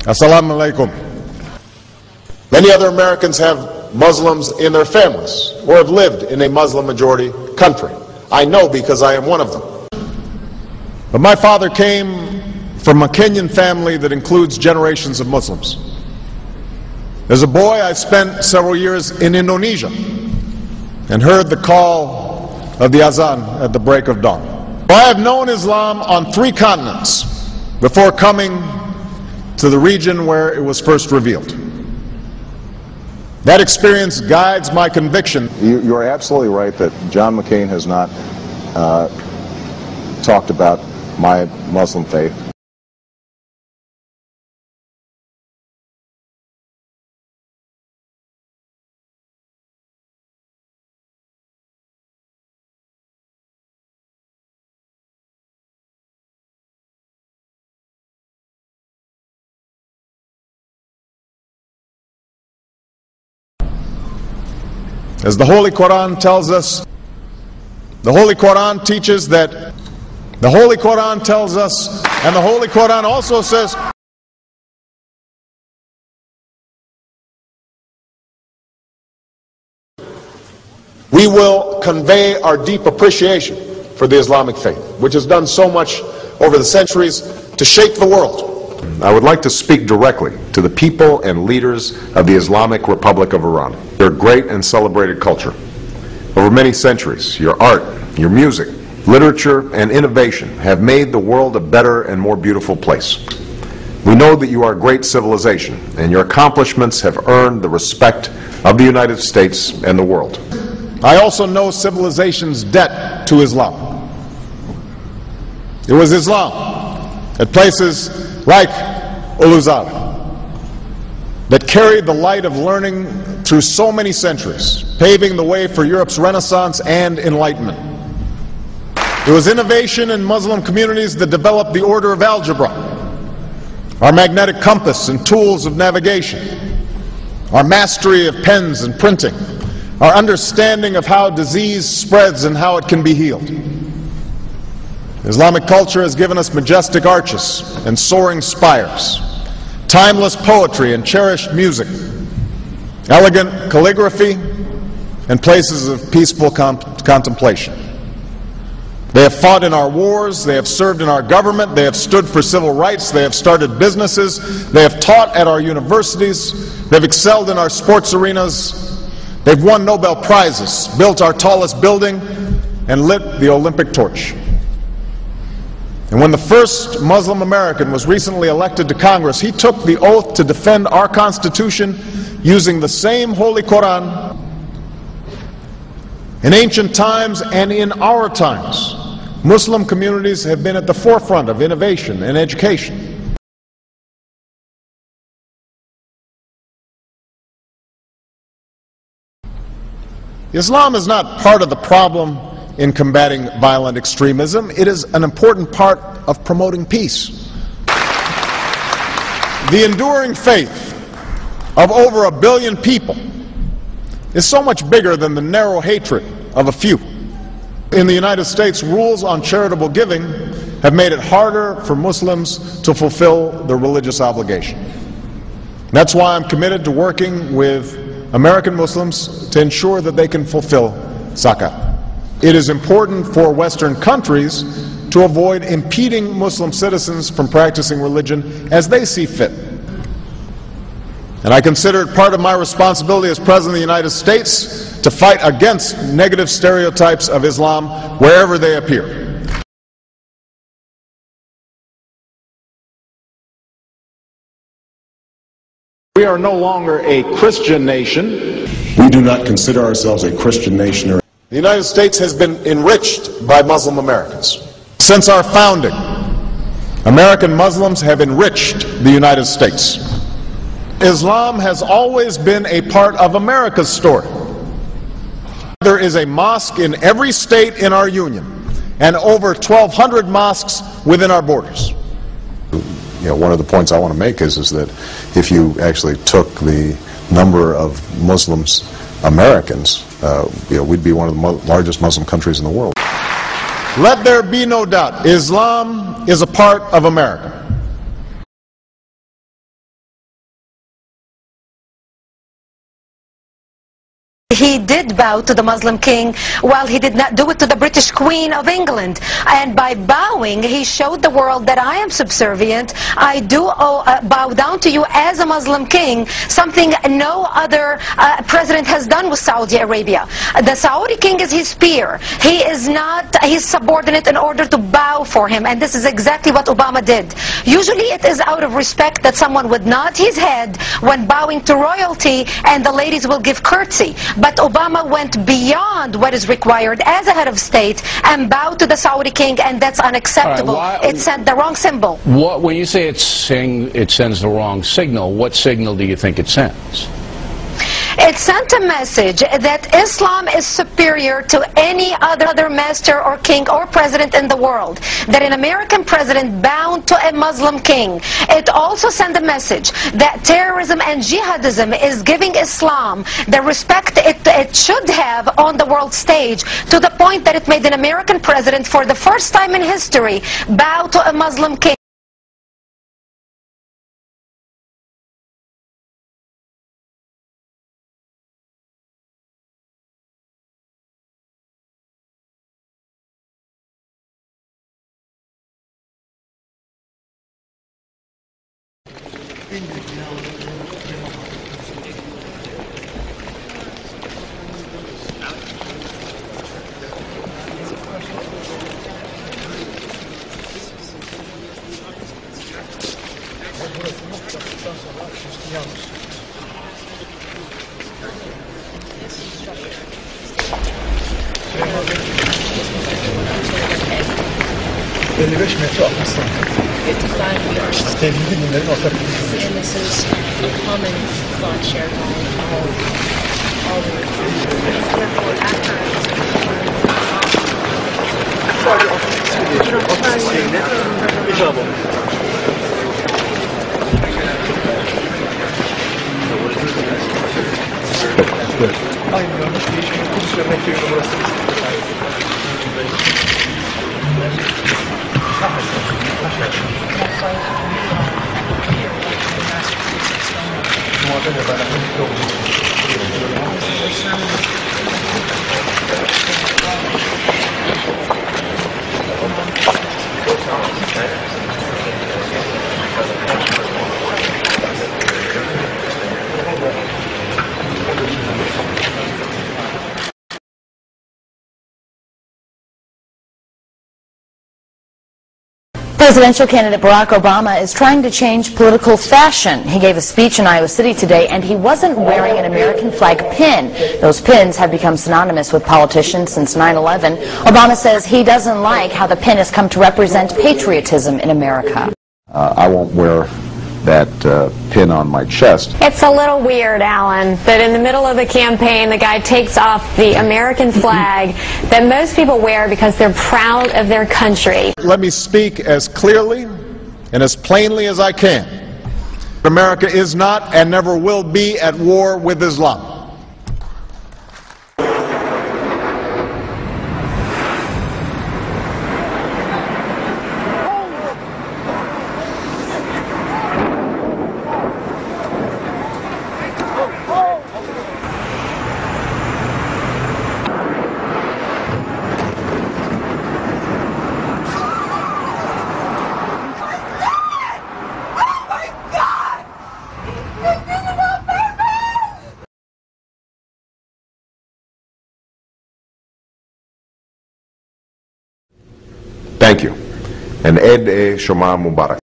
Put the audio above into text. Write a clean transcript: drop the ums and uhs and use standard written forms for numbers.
Assalamu alaikum. Many other Americans have Muslims in their families or have lived in a Muslim majority country. I know because I am one of them. But my father came from a Kenyan family that includes generations of Muslims. As a boy, I spent several years in Indonesia and heard the call of the azan at the break of dawn. I have known Islam on 3 continents before coming to the region where it was first revealed. That experience guides my conviction. You're absolutely right that John McCain has not talked about my Muslim faith. As the Holy Quran tells us, the Holy Quran teaches that, the Holy Quran tells us, and the Holy Quran also says, we will convey our deep appreciation for the Islamic faith, which has done so much over the centuries to shape the world. I would like to speak directly to the people and leaders of the Islamic Republic of Iran. Their great and celebrated culture. Over many centuries, your art, your music, literature, and innovation have made the world a better and more beautiful place. We know that you are a great civilization, and your accomplishments have earned the respect of the United States and the world. I also know civilization's debt to Islam. It was Islam at places like Uluzar that carried the light of learning through so many centuries, paving the way for Europe's Renaissance and Enlightenment. It was innovation in Muslim communities that developed the order of algebra, our magnetic compass and tools of navigation, our mastery of pens and printing, our understanding of how disease spreads and how it can be healed. Islamic culture has given us majestic arches and soaring spires, timeless poetry and cherished music, elegant calligraphy, and places of peaceful contemplation. They have fought in our wars, they have served in our government, they have stood for civil rights, they have started businesses, they have taught at our universities, they've excelled in our sports arenas, they've won Nobel Prizes, built our tallest building, and lit the Olympic torch. And when the first Muslim American was recently elected to Congress, he took the oath to defend our Constitution using the same Holy Quran. In ancient times and in our times, Muslim communities have been at the forefront of innovation and education. Islam is not part of the problem in combating violent extremism. It is an important part of promoting peace. The enduring faith of over 1 billion people is so much bigger than the narrow hatred of a few. In the United States, rules on charitable giving have made it harder for Muslims to fulfill their religious obligation. That's why I'm committed to working with American Muslims to ensure that they can fulfill zakat. It is important for Western countries to avoid impeding Muslim citizens from practicing religion as they see fit. And I consider it part of my responsibility as President of the United States to fight against negative stereotypes of Islam wherever they appear. We are no longer a Christian nation. We do not consider ourselves a Christian nation. The United States has been enriched by Muslim Americans. Since our founding, American Muslims have enriched the United States. Islam has always been a part of America's story. There is a mosque in every state in our union and over 1,200 mosques within our borders. One of the points I want to make is that if you actually took the number of Muslims Americans, we'd be one of the largest Muslim countries in the world. Let there be no doubt, Islam is a part of America. He did bow to the Muslim king, while he did not do it to the British Queen of England. And by bowing, he showed the world that I am subservient. I do bow down to you as a Muslim king, something no other president has done with Saudi Arabia. The Saudi king is his peer. He is not his subordinate in order to bow for him. And this is exactly what Obama did. Usually it is out of respect that someone would nod his head when bowing to royalty, and the ladies will give curtsy. But Obama went beyond what is required as a head of state and bowed to the Saudi king, and that's unacceptable. It sent the wrong symbol. When you say it sends the wrong signal, what signal do you think it sends? It sent a message that Islam is superior to any other master or king or president in the world, that an American president bowed to a Muslim king. It also sent a message that terrorism and jihadism is giving Islam the respect it should have on the world stage, to the point that it made an American president, for the first time in history, bow to a Muslim king. And this is a common thought shared by all Presidential candidate Barack Obama is trying to change political fashion. He gave a speech in Iowa City today, and he wasn't wearing an American flag pin. Those pins have become synonymous with politicians since 9/11. Obama says he doesn't like how the pin has come to represent patriotism in America. I won't wear that pin on my chest. It's a little weird, Alan, that in the middle of the campaign the guy takes off the American flag that most people wear because they're proud of their country. Let me speak as clearly and as plainly as I can. America is not and never will be at war with Islam. Thank you. And Eid Shoma Mubarak.